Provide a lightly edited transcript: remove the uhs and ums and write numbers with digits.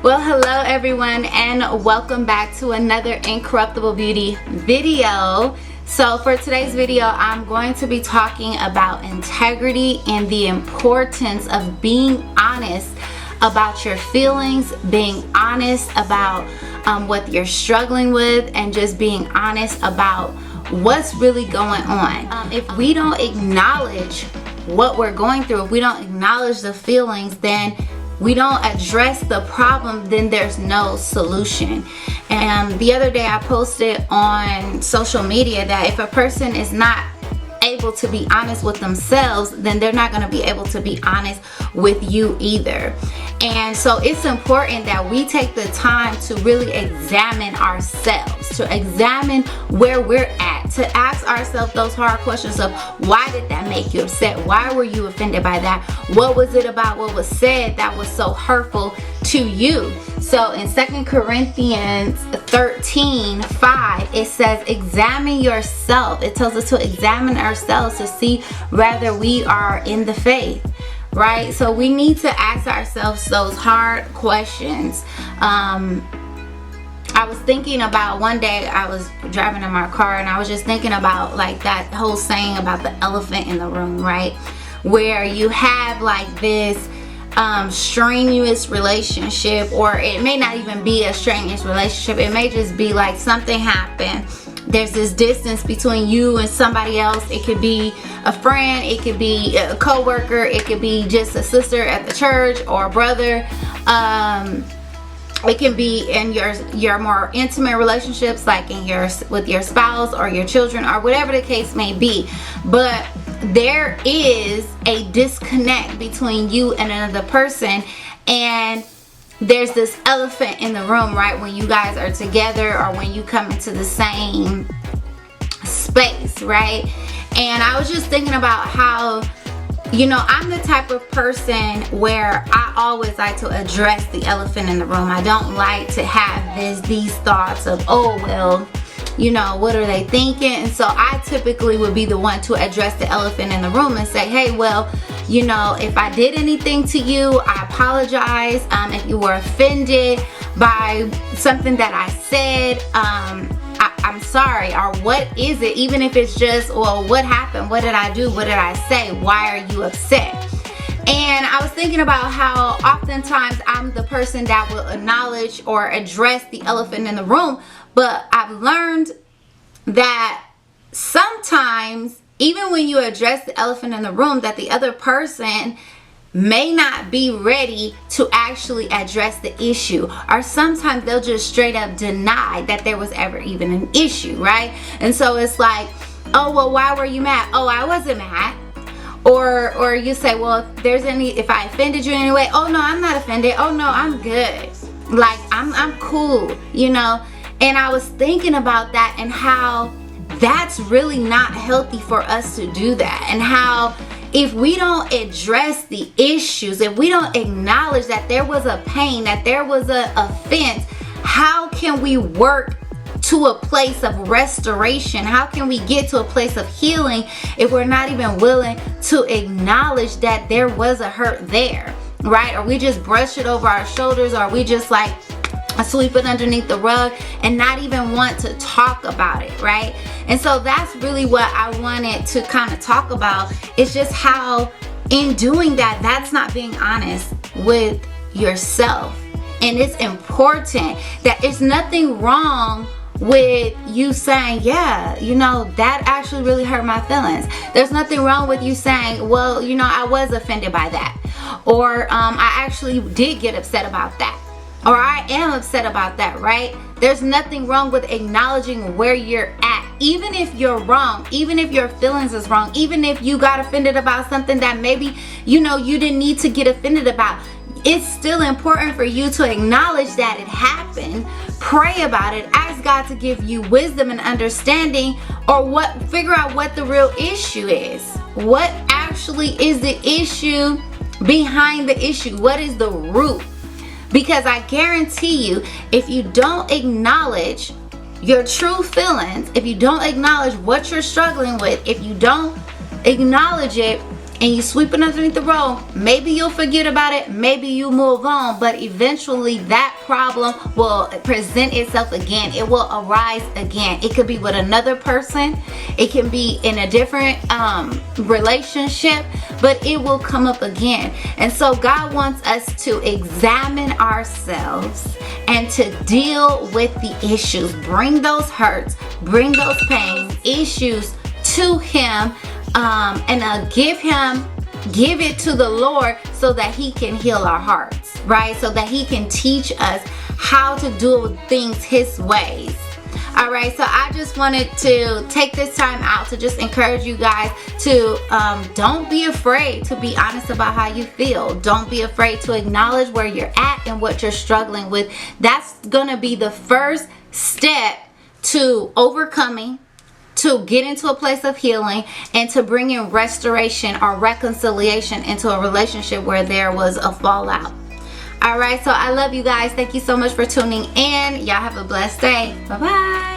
Well, hello everyone, and welcome back to another Incorruptible Beauty video. So for today's video, I'm going to be talking about integrity and the importance of being honest about your feelings, being honest about what you're struggling with, and just being honest about what's really going on. If we don't acknowledge what we're going through, if we don't acknowledge the feelings, then we don't address the problem, then there's no solution. And the other day I posted on social media that if a person is not able to be honest with themselves, then they're not going to be able to be honest with you either. And so it's important that we take the time to really examine ourselves, to examine where we're at, to ask ourselves those hard questions of why did that make you upset? Why were you offended by that? What was it about what was said that was so hurtful to you? So in 2 Corinthians 13:5, it says, examine yourself. It tells us to examine ourselves to see whether we are in the faith. Right? So we need to ask ourselves those hard questions. I was thinking about, one day I was driving in my car and I was just thinking about like that whole saying about the elephant in the room, right? Where you have like this strenuous relationship, or it may not even be a strenuous relationship. It may just be like something happened. There's this distance between you and somebody else. It could be a friend, it could be a co-worker, it could be just a sister at the church or a brother. It can be in your more intimate relationships, like with your spouse or your children or whatever the case may be. But there is a disconnect between you and another person, and there's this elephant in the room, right? When you guys are together or when you come into the same space, right? And I was just thinking about how, you know, I'm the type of person where I always like to address the elephant in the room. I don't like to have these thoughts of, oh, well, you know, what are they thinking? And so I typically would be the one to address the elephant in the room and say, hey, well, you know, if I did anything to you, I apologize. If you were offended by something that I said, I'm sorry. Or what is it? Even if it's just, well, what happened? What did I do? What did I say? Why are you upset? And I was thinking about how oftentimes I'm the person that will acknowledge or address the elephant in the room. But I've learned that sometimes, even when you address the elephant in the room, that the other person may not be ready to actually address the issue, or sometimes they'll just straight up deny that there was ever even an issue, right? And so it's like, oh, well, why were you mad? Oh, I wasn't mad. Or you say, well, if I offended you in any way, oh no, I'm not offended. Oh no, I'm good. Like I'm cool, you know. And I was thinking about that and how that's really not healthy for us to do that, and how if we don't address the issues, if we don't acknowledge that there was a pain, that there was a offense, how can we work to a place of restoration? How can we get to a place of healing if we're not even willing to acknowledge that there was a hurt there, right? Or we just brush it over our shoulders, or we just like sweep it underneath the rug and not even want to talk about it, right? And so that's really what I wanted to kind of talk about. It's just how in doing that, that's not being honest with yourself. And it's important that it's nothing wrong with you saying, yeah, you know, that actually really hurt my feelings. There's nothing wrong with you saying, well, you know, I was offended by that, or I actually did get upset about that, or I am upset about that, right? There's nothing wrong with acknowledging where you're at, even if you're wrong, even if your feelings is wrong, even if you got offended about something that maybe, you know, you didn't need to get offended about. It's still important for you to acknowledge that it happened, pray about it, ask God to give you wisdom and understanding, or figure out what the real issue is. What actually is the issue behind the issue? What is the root? Because I guarantee you, if you don't acknowledge your true feelings, if you don't acknowledge what you're struggling with, if you don't acknowledge it, and you sweep it underneath the rug, maybe you'll forget about it, maybe you move on, but eventually that problem will present itself again. It will arise again. It could be with another person, it can be in a different relationship, but it will come up again. And so God wants us to examine ourselves and to deal with the issues. Bring those hurts, bring those pains, issues to Him, and give it to the Lord so that He can heal our hearts, right? So that He can teach us how to do things His ways. All right, so I just wanted to take this time out to just encourage you guys to don't be afraid to be honest about how you feel. Don't be afraid to acknowledge where you're at and what you're struggling with. That's gonna be the first step to overcoming, to get into a place of healing, and to bring in restoration or reconciliation into a relationship where there was a fallout. All right, so I love you guys. Thank you so much for tuning in. Y'all have a blessed day. Bye-bye.